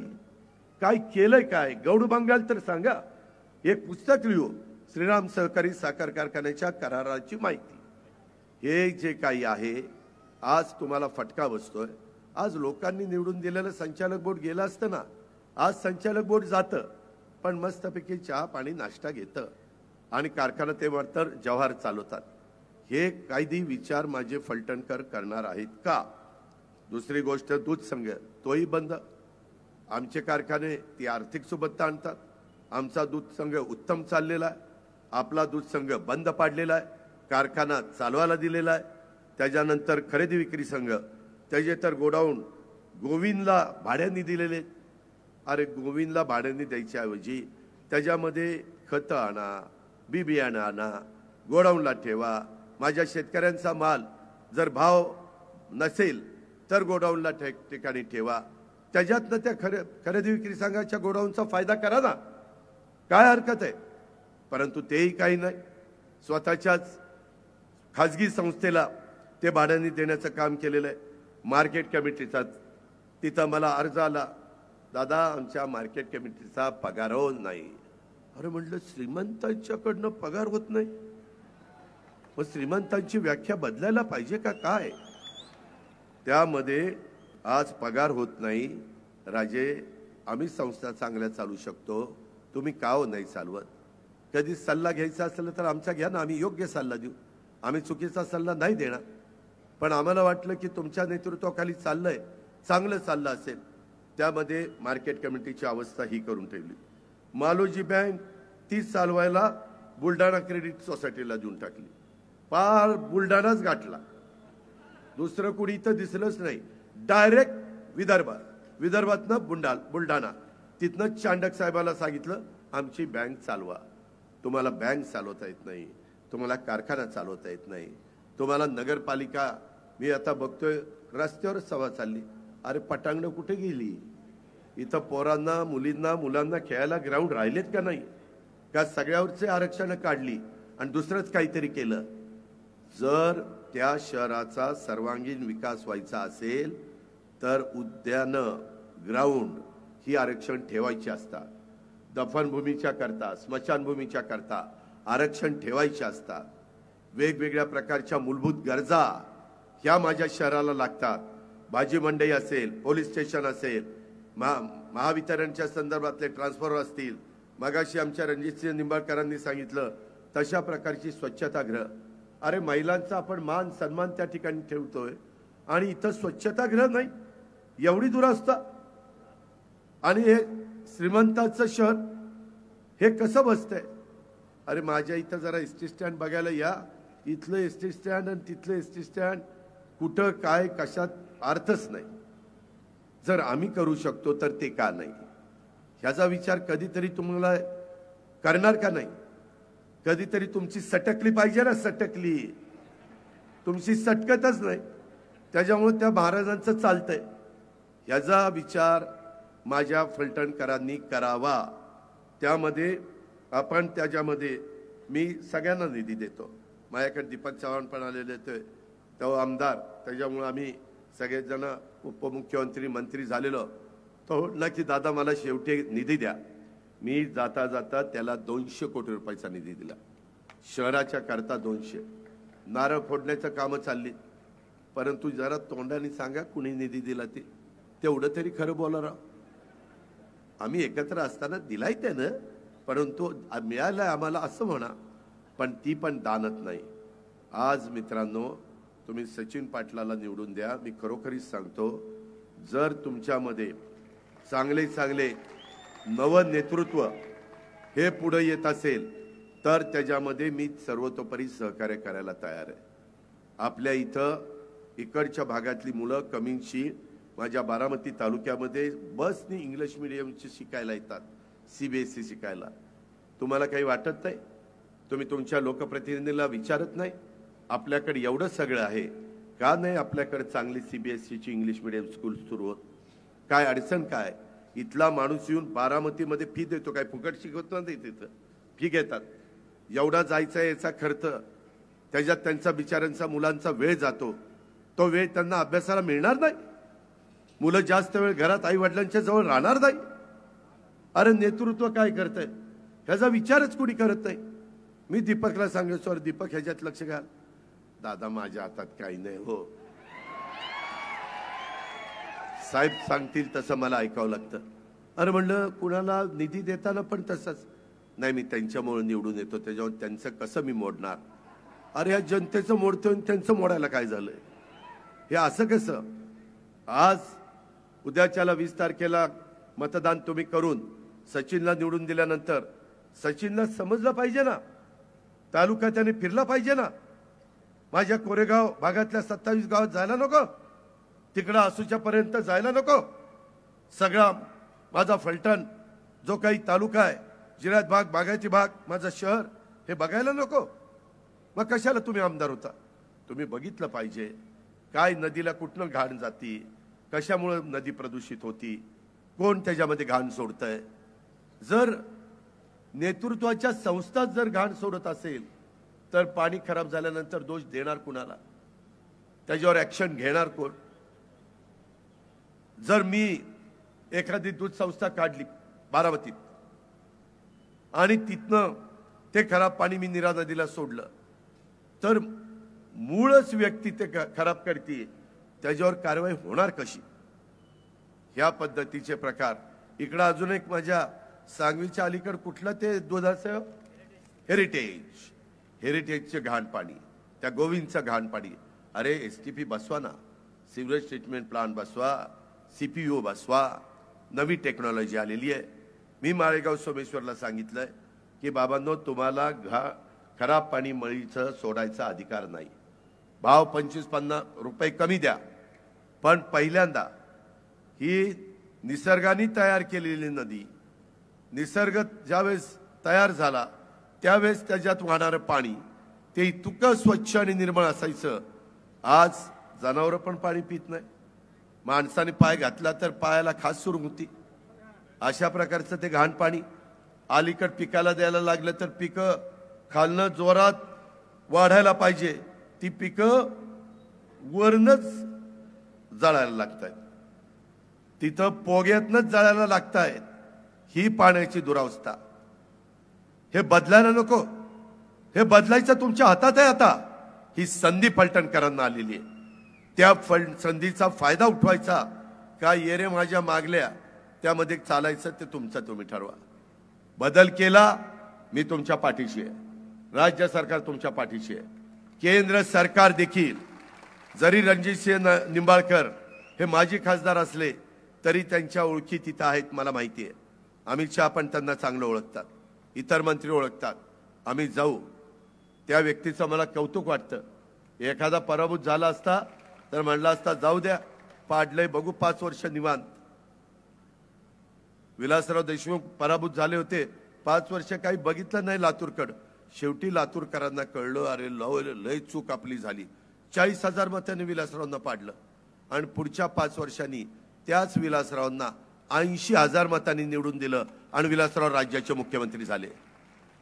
काय केलंय काय. गौड बंगाल तर सांगा. एक पुस्तक लिहू, श्रीराम सहकारी साखर कारखान्याच्या कराराची माहिती. हे जे काही आहे आज तुम्हाला फटका बसतोय. आज लोकांनी निवडून दिलेलं संचालक बोर्ड गेलं असतं ना. आज संचालक बोर्ड जातं पण मस्तपैकी चहा पाणी नाश्ता घेतं आणि कारखाना ते तर जवाहर चालवतात. हे कायदी विचार माझे फलटणकर करणार आहेत का. दुसरी गोष्ट दूध संघ तोही बंद. आमचे कारखाने ती आर्थिक सुबत्ता आणतात. आमचा दूध संघ उत्तम चाललेला आहे. आपला दूध संघ बंद पाडलेला आहे, कारखाना चालवायला दिलेला आहे. त्याच्यानंतर खरेदी विक्री संघ त्याचे तर गोडाऊन गोविंदला भाड्याने दिलेले. अरे गोविंदला भाड्याने द्यायच्या ऐवजी त्याच्यामध्ये खतं आणा, बी बियाणं आणा, गोडाऊनला ठेवा. माझ्या शेतकऱ्यांचा माल जर भाव नसेल तर गोडाऊनला ठिकाणी ठेवा. त्याच्यातनं त्या खरेदी विक्री संघाच्या गोडाऊनचा फायदा करा ना, काय हरकत आहे. परंतु तेही काही नाही. स्वतःच्याच खाजगी संस्थेला ते भाड्याने देण्याचं काम केलेलं आहे. मार्केट कमिटीचा तिथं मला अर्ज आला, दादा आमच्या मार्केट कमिटीचा पगार होत नाही. अरे म्हटलं श्रीमंतांच्याकडनं पगार होत नाही, मग श्रीमंतांची व्याख्या बदलायला पाहिजे का काय. त्यामध्ये आज पगार होत नाही. राजे आम्ही संस्था चांगल्या चालू शकतो, तुम्ही का हो नाही चालवत. कधी सल्ला घ्यायचा असेल तर आमचा घ्या ना, आम्ही योग्य सल्ला देऊ. आम्ही चुकीचा सल्ला नाही देणार. पण आम्हाला वाटलं की तुमच्या नेतृत्वाखाली चाललंय, चांगलं चाललं असेल. त्यामध्ये मार्केट कमिटीची अवस्था ही करून ठेवली. मालोजी बँक ती चालवायला बुलढाणा क्रेडिट सोसायटीला देऊन टाकली. पार बुलढाणाच गाठला, दुसरं कुणी इथं दिसलंच नाही. डायरेक्ट विदर्भातनं बुलढाणा. तिथनं चांडक साहेबाला सांगितलं आमची बँक चालवा. तुम्हाला बँक चालवता येत नाही, तुम्हाला कारखाना चालवता येत नाही, तुम्हाला नगरपालिका. मी आता बघतोय रस्त्यावर सभा चालली. अरे पटांगणं कुठे गेली. इथं पोरांना मुलांना खेळायला ग्राउंड राहिलेत का नाही. का सगळ्यावरचे आरक्षण काढली आणि दुसरंच काहीतरी केलं. जर त्या शहराचा सर्वांगीण विकास व्हायचा असेल तर उद्यानं ग्राउंड ही आरक्षण ठेवायची असतात. दफनभूमीच्या करता, स्मशानभूमीच्या करता आरक्षण ठेवायचे असतात. वेगवेगळ्या प्रकारच्या मूलभूत गरजा ह्या माझ्या शहराला लागतात. भाजी मंडई असेल, पोलीस स्टेशन असेल, महावितरणच्या संदर्भातले ट्रान्सफॉर्मर असतील. मगाशी आमच्या रणजितसिंह निंबाळकरांनी सांगितलं तशा प्रकारची स्वच्छतागृह. अरे महिलांचा आपण मान सन्मान त्या ठिकाणी ठेवतोय आणि इथं स्वच्छतागृह नाही. एवढी दुरावस्था. आणि हे श्रीमंताचं शहर हे कसं बसतंय. अरे माझ्या इथं जरा एसटी स्टँड बघायला या. इथलं एसटी स्टँड आणि तिथलं एसटी स्टँड कुठं काय कशात अर्थच नाही. जर आम्ही करू शकतो तर ते का नाही. ह्याचा विचार कधीतरी तुम्हाला करणार का नाही. कधीतरी तुमची सटकली पाहिजे ना. सटकली तुमची सटकतच नाही. त्याच्यामुळे त्या महाराजांचं चालतंय. ह्याचा विचार माझ्या फलटणकरांनी करावा. त्यामध्ये आपण त्याच्यामध्ये मी सगळ्यांना निधी देतो. माझ्याकडे दीपक चव्हाण पण आलेले होते, तो आमदार. त्याच्यामुळे आम्ही सगळेजण उपमुख्यमंत्री मंत्री झालेलो. तो म्हटला की दादा मला शेवटी निधी द्या. मी जाता जाता त्याला 200 कोटी रुपयाचा निधी दिला. शहराच्या करता 200. नारळ फोडण्याचं कामं चालली. परंतु जरा तोंडाने सांगा कुणी निधी दिला ते, तेवढं तरी खरं बोला राव. आम्ही एकत्र असताना दिलाय त्यानं, परंतु मिळालाय आम्हाला असं म्हणा. पण ती पण दानत नाही. आज मित्रांनो, तुम्ही सचिन पाटलाला निवडून द्या. मी खरोखरीच सांगतो, जर तुमच्यामध्ये चांगले चांगले नव नेतृत्व हे पुढे येत असेल तर त्याच्यामध्ये मी सर्वतोपरी सहकार्य करायला तयार आहे. आपल्या इथं इकडच्या भागातली मुलं कमींची माझ्या बारामती तालुक्यामध्ये बसनी इंग्लिश मीडियमची शिकायला येतात, CBSE शिकायला. तुम्हाला काही वाटत नाही? तुम्ही तुमच्या लोकप्रतिनिधीला विचारत नाही? आपल्याकडे एवढं सगळं आहे, का नाही आपल्याकडे चांगली CBSEची इंग्लिश मीडियम स्कूल सुरू होत? काय अडचण काय? इथला माणूस येऊन बारामतीमध्ये फी देतो, काय फुकट शिकवत नाही तिथं, फी घेतात. एवढा जायचा याचा खर्च, त्याच्यात त्यांचा बिचाऱ्यांचा मुलांचा वेळ जातो, तो वेळ त्यांना अभ्यासाला मिळणार नाही. मुलं जास्त वेळ घरात आई वडिलांच्या जवळ राहणार नाही. अरे नेतृत्व काय करतंय ह्याचा विचारच कोणी करत नाही. मी दीपकला सांगितलं, सॉरी दीपक ह्याच्यात लक्ष घाल. दादा माझ्या हातात काही नाही हो, साहेब सांगतील तसं मला ऐकावं लागतं. अरे म्हणलं कुणाला निधी देताना पण तसंच नाही, मी त्यांच्यामुळे निवडून येतो, त्याच्यावर त्यांचं कसं मी मोडणार? अरे या जनतेचं मोडतोय आणि त्यांचं मोडायला काय झालंय? हे असं कसं? आज उद्याच्याला 20 तारखेला मतदान तुम्ही करून सचिनला निवडून दिल्यानंतर सचिनला समजलं पाहिजे ना, तालुका त्याने फिरला पाहिजे ना. माझ्या कोरेगाव भागातल्या 27 गावात जायला नको? तिकडं आसूच्या पर्यंत जायला नको? सगळा माझा फलटण जो काही तालुका आहे, जिल्ह्यात भाग, बागायती भाग, माझं शहर, हे बघायला नको? मग कशाला तुम्ही आमदार होता? तुम्ही बघितलं पाहिजे काय नदीला कुठनं घाण जाती, कशामुळे नदी प्रदूषित होती, कोण त्याच्यामध्ये घाण सोडतंय. जर नेतृत्वाच्या संस्थात जर घाण सोडत असेल तर पाणी खराब झाल्यानंतर दोष देणार कुणाला? त्याच्यावर ऍक्शन घेणार कोण? जर मी एखादी दूध संस्था काढली बारामतीत आणि तिथनं ते खराब पाणी मी नीरा नदीला सोडलं तर मूळच व्यक्ती ते खराब करते, त्याच्यावर कारवाई होणार कशी? ह्या पद्धतीचे प्रकार इकडं. अजून एक माझ्या सांगवीच्या अलीकड कुठलं ते दुधाचं हेरिटेजचे घाण पाणी, त्या गोविंदचं घाण पाणी. अरे STP बसवा ना, सिवरेज ट्रीटमेंट प्लांट बसवा, CPO बसवा, नवी टेक्नॉलॉजी आलेली आहे. मी माळेगाव सोमेश्वरला सांगितलंय की बाबांनो, तुम्हाला खराब पाणी मळीचं सोडायचा अधिकार नाही. भाव 25-50 रुपये कमी द्या, पण पहिल्यांदा ही निसर्गाने तयार केलेली नदी, निसर्ग ज्यावेळेस तयार झाला त्यावेळेस त्याच्यात वाहणारं पाणी ते इतकं स्वच्छ आणि निर्मळ असायचं. आज जनावरं पण पाणी पित नाही. माणसाने पाय घातला तर पायाला खास सुरू होती. अशा प्रकारचं ते घाण पाणी अलीकड पिकाला द्यायला लागलं तर पिकं खालनं जोरात वाढायला पाहिजे, ती पिकं वरनच जळायला लागतायत, तिथं पोग्यातनच जळायला लागतायत. ही पाण्याची दुरावस्था. हे बदलायला नको? हे बदलायचं तुमच्या हातात आहे. आता ही संधी फलटणकरांना आलेली आहे. त्या संधीचा फायदा उठवायचा का येरे माझ्या मागल्या त्यामध्ये चालायचं ते तुमचं तुम्ही ठरवा. बदल केला, मी तुमच्या पाठीशी आहे. राज्य सरकार तुमच्या पाठीशी आहे. केंद्र सरकार देखील, जरी रणजितसिंह निंबाळकर हे माजी खासदार असले तरी त्यांच्या ओळखी तिथं आहेत, मला माहिती आहे. अमित शहा पण त्यांना चांगलं ओळखतात, इतर मंत्री ओळखतात. आम्ही जाऊ. त्या व्यक्तीचं मला कौतुक वाटतं. एखादा पराभूत झाला असता तर म्हणला असता जाऊ द्या, पाडलंय बघू 5 वर्ष निवांत. विलासराव देशमुख पराभूत झाले होते, 5 वर्ष काही बघितलं नाही लातूरकडं. शेवटी लातूरकरांना कळलं, अरे लय चूक आपली झाली. 40,000 मतांनी विलासरावांना पाडलं आणि पुढच्या 5 वर्षांनी त्याच विलासरावांना 80,000 मतांनी निवडून दिलं आणि विलासराव राज्याचे मुख्यमंत्री झाले.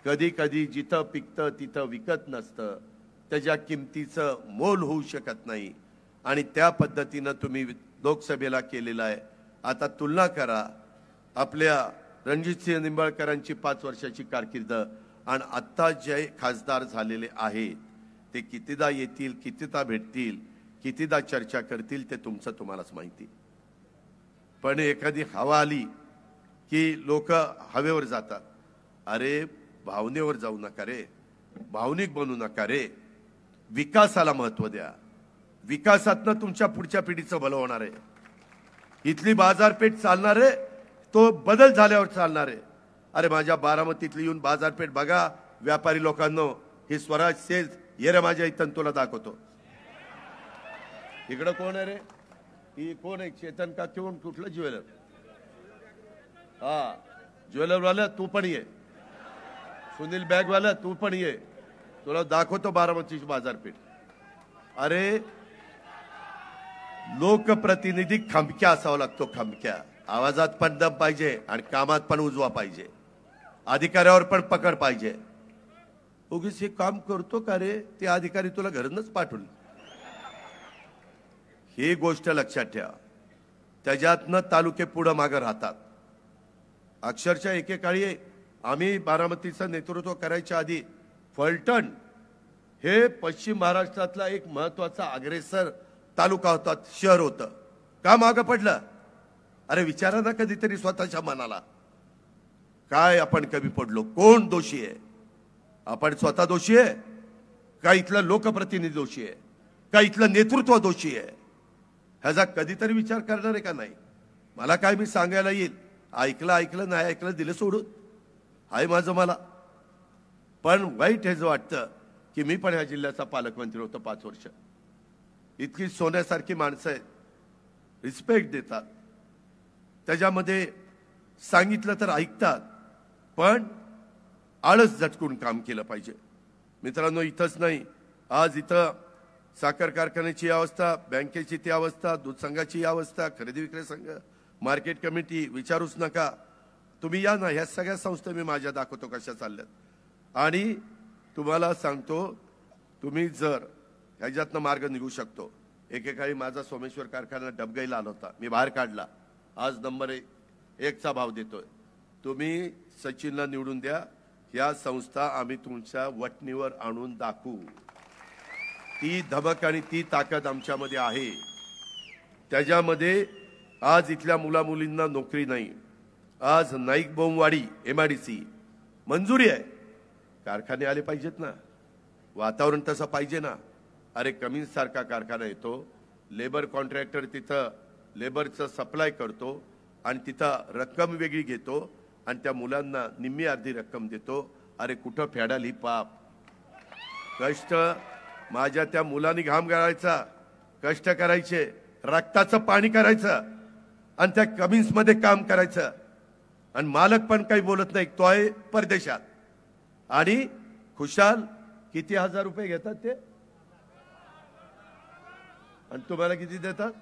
कधी कधी जिथं पिकतं तिथं विकत नसतं, त्याच्या किमतीचं मोल होऊ शकत नाही आणि त्या पद्धतीनं तुम्ही लोकसभेला केलेलं आहे. आता तुलना करा आपल्या रणजितसिंह निंबाळकरांची 5 वर्षाची कारकीर्द आणि आत्ता जे खासदार झालेले आहेत ते कितीदा येतील, कितीदा भेटतील, कितीदा चर्चा करतील ते तुमचं तुम्हालाच माहिती. पण एखादी हवा आली की लोक हवेवर जातात. अरे भावनेवर जाऊ नका रे, भावनिक बनू नका रे. विकासाला महत्व द्या. विकासातनं तुमच्या पुढच्या पिढीचं भलं होणार आहे. इथली बाजारपेठ चालणार आहे, तो बदल झाल्यावर चालणार आहे. अरे माझ्या बारामतीतली येऊन बाजारपेठ बघा व्यापारी लोकांनो. ही स्वराज सेल्स ये रे माझ्या इथं तुला दाखवतो. इकडं कोण आहे रे? ही कोण आहे? चेतन का कोण? कुठलं ज्वेलर? हा ज्वेलर वाला तू पण ये. सुनील बॅग वाला तू पण ये. तुला दाखवतो बारामतीची बाजारपेठ. अरे लोकप्रतिनिधी खमक्या असावा लागतो. खमक्या आवाजात पण दम पाहिजे आणि कामात पण उजवा पाहिजे. अधिकाऱ्यावर पण पकड पाहिजे. उगीच हे काम करतो का रे? ते अधिकारी तुला घरूनच पाठवले. ही गोष्ट लक्षात ठेवा. त्याच्यातनं तालुके पुढं मागं राहतात. अक्षरशः एकेकाळी आम्ही बारामतीचं नेतृत्व करायच्या आधी फलटण हे पश्चिम महाराष्ट्रातला एक महत्वाचा अग्रेसर तालुका होता, शहर होतं. का मागं पडलं? अरे विचारा ना कधीतरी स्वतःच्या मनाला. काय आपण कमी पडलो? कोण दोषी आहे? आपण स्वतः दोषी आहे का इथलं लोकप्रतिनिधी दोषी आहे का इथलं नेतृत्व दोषी आहे? ह्याचा कधीतरी विचार करणार आहे का नाही? मला काय मी सांगायला येईल? ऐकलं नाही ऐकलं दिलं सोडून आहे माझं मला. पण वाईट हे जो वाटतं की मी पण ह्या जिल्ह्याचा पालकमंत्री होतो 5 वर्ष. इतकी सोन्यासारखी माणसं आहेत, रिस्पेक्ट देतात, त्याच्यामध्ये सांगितलं तर ऐकतात, पण आळस झटकून काम केलं पाहिजे. मित्रांनो इथंच नाही, आज इथं साखर कारखान्याची अवस्था, बँकेची ती अवस्था, दूध संघाची अवस्था, खरेदी विक्री संघ, मार्केट कमिटी विचारूच नका. तुम्ही या ना, ह्या सगळ्या संस्था मी माझ्या दाखवतो कशा चालल्यात. आणि तुम्हाला सांगतो, तुम्ही जर ह्याच्यातनं मार्ग निघू शकतो. एकेकाळी माझा सोमेश्वर कारखाना डबगाईला आला होता, मी बाहेर काढला. आज नंबर 1चा भाव देतोय. तुम्ही सचिनला निवडून द्या. या संस्था आम्ही तुमच्या वटणीवर आणून दाखवू. ती धमक आणि ती ताकद आमच्यामध्ये आहे. त्याच्यामध्ये आज इथल्या मुलामुलींना नोकरी नाही. आज नाईक बोमवाडी MIDC मंजुरी आहे. कारखाने आले पाहिजेत ना, वातावरण तसं पाहिजे ना. अरे कमिन्स सारखा कारखाना येतो, लेबर कॉन्ट्रॅक्टर तिथं लेबरचं सप्लाय करतो आणि तिथं रक्कम वेगळी घेतो आणि त्या मुलांना निम्मी अर्धी रक्कम देतो. अरे कुठं फेडाल ही पाप? कष्ट माझ्या त्या मुलांनी घाम गाळायचा, कष्ट करायचे, रक्ताचं पाणी करायचं आणि त्या कमिन्समध्ये काम करायचं. आणि मालक पण काही बोलत नाही, तो आहे परदेशात. आणि खुशाल किती हजार रुपये घेतात ते, आणि तुम्हाला किती देतात?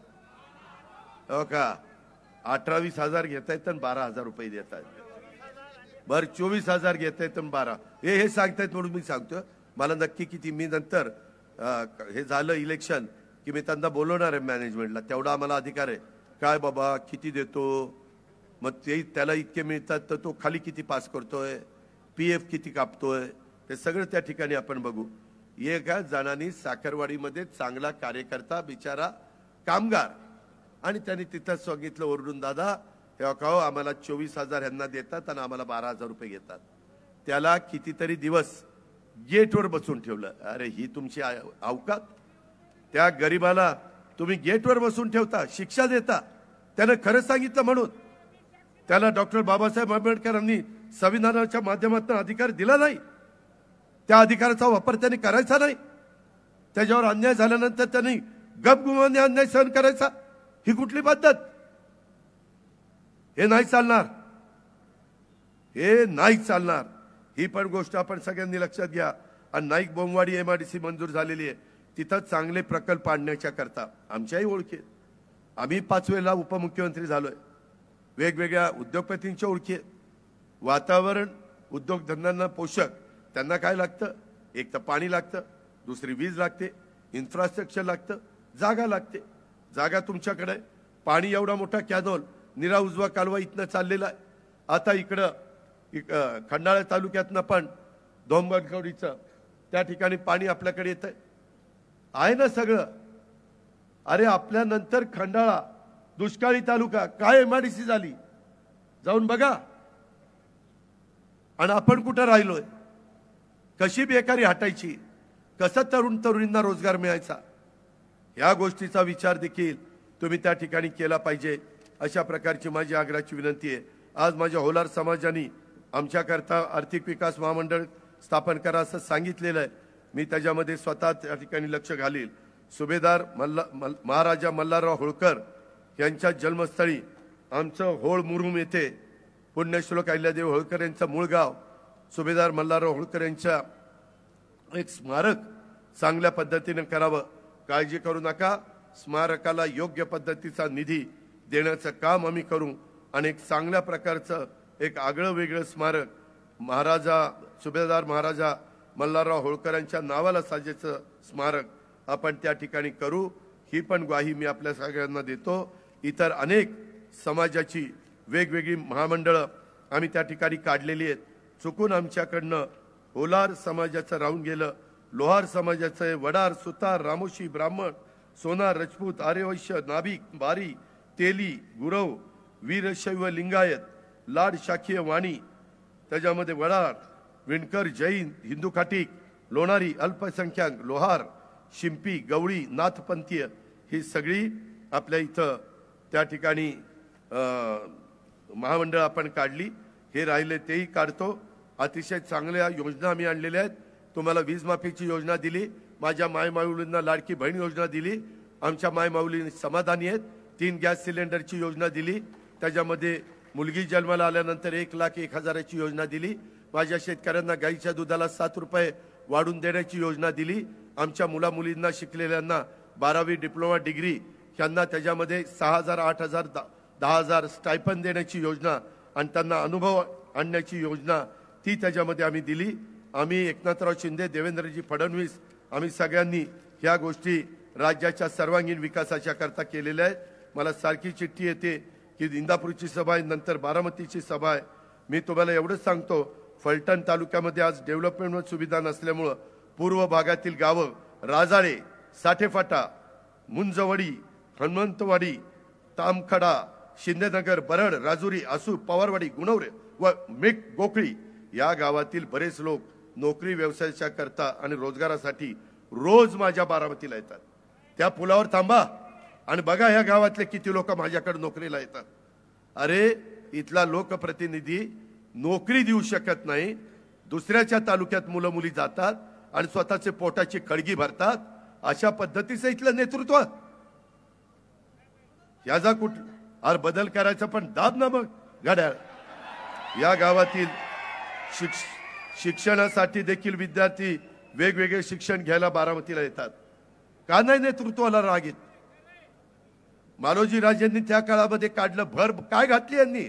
हो का, 18-20 हजार घेतायत आणि 12,000 रुपये देतात. बरं 24,000 घेतायत आणि 12 हे सांगतायत म्हणून मी सांगतो. मला नक्की किती, मी नंतर हे झालं इलेक्शन की मी त्यांना बोलवणार आहे मॅनेजमेंटला. तेवढा आम्हाला अधिकार आहे. काय बाबा किती देतो, मग ते त्याला इतके मिळतात तर तो खाली किती पास करतोय, PF किती कापतोय, ते सगळं त्या ठिकाणी आपण बघू. एका जणांनी साखरवाडीमध्ये चांगला कार्यकर्ता बिचारा कामगार, आणि त्यांनी तिथं सांगितलं ओरडून, दादा हे का आम्हाला 24,000 ह्यांना देतात आणि आम्हाला 12,000 रुपये घेतात. त्याला कितीतरी दिवस गेटवर बसून ठेवलं. अरे ही तुमची अवकात? त्या गरीबाला तुम्ही गेटवर बसून ठेवता, शिक्षा देता. त्यानं खरं सांगितलं म्हणून त्याला डॉक्टर बाबासाहेब आंबेडकरांनी संविधानाच्या माध्यमातून अधिकार दिला नाही. त्या अधिकाराचा वापर त्यांनी करायचा नाही. त्याच्यावर अन्याय झाल्यानंतर त्यांनी गपगुमाने अन्याय सहन करायचा. ही कुठली पद्धत? हे नाही चालणार, हे नाही चालणार. ही पण गोष्ट आपण सगळ्यांनी लक्षात घ्या. आणि नाईक बोमवाडी MIDC मंजूर झालेली आहे. तिथं चांगले प्रकल्प आणण्याच्या करता आमच्याही ओळखी, आम्ही 5 वेळेला उपमुख्यमंत्री झालोय. वेगवेगळ्या उद्योगपतींच्या ओळखी, वातावरण उद्योगधंद्यांना पोषक. त्यांना काय लागतं? एक तर पाणी लागतं, दुसरी वीज लागते, इन्फ्रास्ट्रक्चर लागतं, जागा लागते. जागा तुमच्याकडे आहे. पाणी एवढा मोठा कॅनॉल निरा उजवा कालवा इथनं चाललेला आहे. आता इकडं खंडाळा तालुक्यातनं पण धोमगडकवडीचं त्या ठिकाणी पाणी आपल्याकडे येत आहे ना सगळं. अरे आपल्यानंतर खंडाळा दुष्काळी तालुका, काय MIDC झाली जाऊन बघा. आणि आपण कुठं राहिलोय? कशी बेकारी हटायची? कसं तरुण तरुणींना रोजगार मिळायचा, या गोष्टीचा विचार देखील तुम्ही त्या ठिकाणी केला पाहिजे, अशा प्रकारची माझी आग्रहाची विनंती आहे. आज माझ्या होलार समाजाने आमच्याकरता आर्थिक विकास महामंडळ स्थापन करा असं सांगितलेलं आहे. मी त्याच्यामध्ये स्वतः त्या ठिकाणी लक्ष घालील. सुभेदार महाराजा मल्हारराव होळकर यांच्या जन्मस्थळी आमचं होळ मुरुम येथे पुण्यश्लोक अहिल्यादेवी होळकर यांचं मूळ गाव, सुभेदार मल्हारराव होळकर यांच्या एक स्मारक चांगल्या पद्धतीने करावं. काळजी करू नका, स्मारकाला योग्य पद्धतीचा निधी देण्याचं काम आम्ही करू आणि एक चांगल्या प्रकारचं एक आगळं वेगळं स्मारक सुभेदार महाराजा मल्हारराव होळकर यांच्या नावाला साजेचं स्मारक आपण त्या ठिकाणी करू, ही पण ग्वाही मी आपल्या सगळ्यांना देतो. इतर अनेक समाजाची वेगवेगळी महामंडळं आम्ही त्या ठिकाणी काढलेली आहेत. चुकून आमच्याकडनं होलार समाजाचं राहून गेलं, लोहार समाजाचं, वडार, सुतार, रामोशी, ब्राह्मण, सोनार, राजपूत, आर्यवैश्य, नाभिक, बारी, तेली, गुरव, वीरशैव, लिंगायत, लाड, शाखीय, वाणी, त्याच्यामध्ये वडार, विणकर, जैन, हिंदू खाटीक, लोणारी, अल्पसंख्याक, लोहार, शिंपी, गवळी, नाथपंथीय ही सगळी आपल्या इथं त्या ठिकाणी महामंडळ आपण काढली. हे राहिले तेही काढतो. अतिशय चांगल्या योजना आम्ही आणलेल्या आहेत. तुम्हाला वीज माफीची योजना दिली, माझ्या मायमाऊलींना लाडकी बहीण योजना दिली, आमच्या मायमाऊली समाधानी आहेत. 3 गॅस सिलेंडरची योजना दिली, त्याच्यामध्ये मुलगी जन्माला आल्यानंतर 1,01,000ची योजना दिली. माझ्या शेतकऱ्यांना गाईच्या दुधाला 7 रुपये वाढून देण्याची योजना दिली. आमच्या मुलामुलींना शिकलेल्यांना 12वी डिप्लोमा डिग्री यांना त्याच्यामध्ये 6,000, 8,000, 10,000 स्टायपन देण्याची योजना आणि त्यांना अनुभव आणण्याची योजना ती त्याच्यामध्ये आम्ही दिली. आम्ही एकनाथराव शिंदे, देवेंद्रजी फडणवीस आम्ही सगळ्यांनी ह्या गोष्टी राज्याच्या सर्वांगीण विकासाच्या करता केलेल्या आहेत. मला सारखी चिठ्ठी येते की इंदापूरची सभा आहे, नंतर बारामतीची सभा आहे. मी तुम्हाला एवढंच सांगतो, फलटण तालुक्यामध्ये आज डेव्हलपमेंट सुविधा नसल्यामुळं पूर्व भागातील गावं राजाळे, साठेफाटा, मुंजवडी, हनुमंतवाडी, तामखडा, शिंदेनगर, बरड, राजुरी, आसू, पवारवाडी, गुणवरे व मेक गोखळी या गावातील बरेच लोक नोकरी व्यवसायाच्या करता आणि रोजगारासाठी रोज माझ्या बारामतीला येतात. त्या पुलावर थांबा आणि बघा ह्या गावातले किती लोक माझ्याकडे नोकरीला येतात. अरे इथला लोकप्रतिनिधी नोकरी देऊ शकत नाही, दुसऱ्याच्या तालुक्यात मुलं मुली जातात आणि स्वतःचे पोटाची खळगी भरतात. अशा पद्धतीचं इथलं नेतृत्व, याचा अरे बदल करायचा पण दाब ना मग घड्याळ. या गावातील शिक्षणासाठी देखील विद्यार्थी वेगवेगळे शिक्षण घ्यायला बारामतीला येतात. का नाही नेतृत्वाला राग येत? मालोजी राजेंनी त्या काळामध्ये काढलं, भर काय घातली यांनी?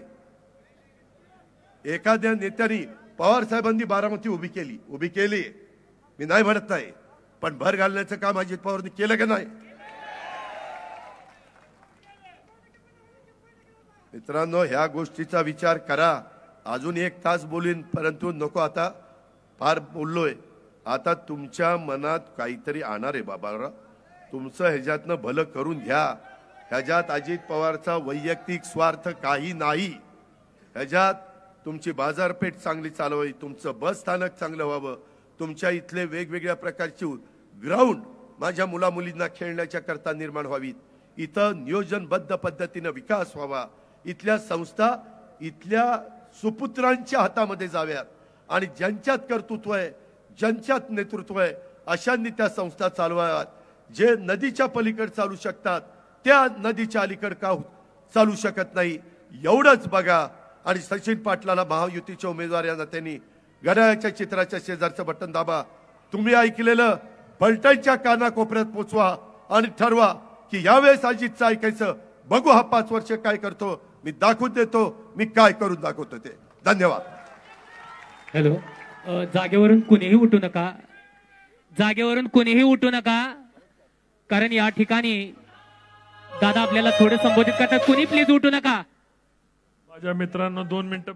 एखाद्या नेत्याने पवार साहेबांनी बारामती उभी केली, मी नाही म्हणत नाही, पण भर घालण्याचं काम अजित पवारनी केलं का नाही? मित्रांनो, ह्या गोष्टीचा विचार करा. अजून 1 तास बोलीन, परंतु नको, आता फार बोललोय. आता तुमच्या मनात काहीतरी आणणार आहे बाबा, तुमचं ह्याच्यातनं भलं करून घ्या. ह्याच्यात अजित पवारचा वैयक्तिक स्वार्थ काही नाही. ह्याच्यात तुमची बाजारपेठ चांगली चालवावी, तुमचं बस स्थानक चांगलं व्हावं, तुमच्या इथले वेगवेगळ्या प्रकारची ग्राउंड माझ्या मुलामुलींना खेळण्याच्या करता निर्माण व्हावीत. इथं नियोजनबद्ध पद्धतीनं विकास व्हावा. इथल्या संस्था इथल्या सुपुत्रांच्या हातामध्ये जाव्यात आणि ज्यांच्यात कर्तृत्व आहे, ज्यांच्यात नेतृत्व आहे, अशांनी त्या संस्था चालवाव्यात. जे नदीच्या पलीकडे चालू शकतात त्या नदीच्या अलीकड का चालू शकत नाही, एवढंच बघा. आणि सचिन पाटलाला महायुतीच्या उमेदवार यांना त्यांनी घड्याळाच्या चित्राच्या शेजारचं बटन दाबा. तुम्ही ऐकलेलं फलटणच्या कानाकोपऱ्यात पोचवा आणि ठरवा की यावेळेस अजितचं ऐकायचं. बघू हा 5 वर्ष काय करतो, मी दाखवून देतो मी काय करून दाखवतो ते. धन्यवाद. हॅलो, जागेवरून कुणीही उठू नका, जागेवरून कुणीही उठू नका, कारण या ठिकाणी दादा आपल्याला थोडे संबोधित करतात. कुणी प्लीज उठू नका. माझ्या मित्रांनो 2 मिनिटं